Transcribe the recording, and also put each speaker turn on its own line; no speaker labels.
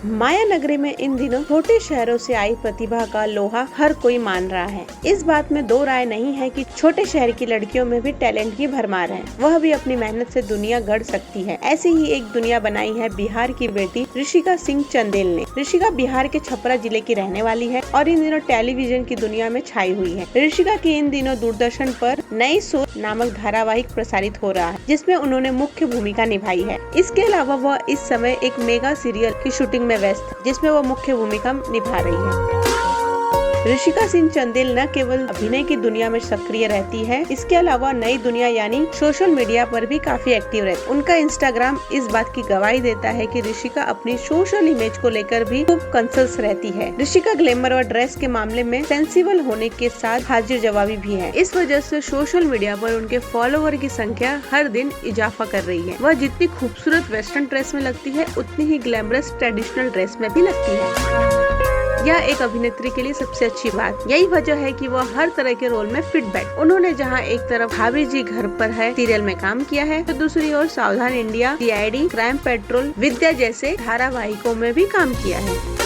माया नगरी में इन दिनों छोटे शहरों से आई प्रतिभा का लोहा हर कोई मान रहा है। इस बात में दो राय नहीं है कि छोटे शहर की लड़कियों में भी टैलेंट की भरमार है। वह भी अपनी मेहनत से दुनिया गढ़ सकती है। ऐसी ही एक दुनिया बनाई है बिहार की बेटी ऋषिका सिंह चंदेल ने। ऋषिका बिहार के छपरा जिले की रहने वाली है और इन दिनों टेलीविजन की दुनिया में छाई हुई है। ऋषिका की इन दिनों दूरदर्शन पर नई सोच नामक धारावाहिक प्रसारित हो रहा है, जिसमें उन्होंने मुख्य भूमिका निभाई है। इसके अलावा वह इस समय एक मेगा सीरियल की शूटिंग में व्यस्त, जिसमें वो मुख्य भूमिका निभा रही है। ऋषिका सिंह चंदेल न केवल अभिनय की दुनिया में सक्रिय रहती है, इसके अलावा नई दुनिया यानी सोशल मीडिया पर भी काफी एक्टिव रहती है। उनका इंस्टाग्राम इस बात की गवाही देता है कि ऋषिका अपनी सोशल इमेज को लेकर भी खूब कंसल्स रहती है। ऋषिका ग्लैमर और ड्रेस के मामले में सेंसिबल होने के साथ हाजिर जवाबी भी है। इस वजह से सोशल मीडिया पर उनके फॉलोवर की संख्या हर दिन इजाफा कर रही है। वह जितनी खूबसूरत वेस्टर्न ड्रेस में लगती है, उतनी ही ग्लैमरस ट्रेडिशनल ड्रेस में भी लगती है। यह एक अभिनेत्री के लिए सबसे अच्छी बात यही वजह है कि वह हर तरह के रोल में फिट बैठ। उन्होंने जहां एक तरफ भाभी जी घर पर है सीरियल में काम किया है, तो दूसरी ओर सावधान इंडिया, CID, क्राइम पेट्रोल, विद्या जैसे धारावाहिकों में भी काम किया है।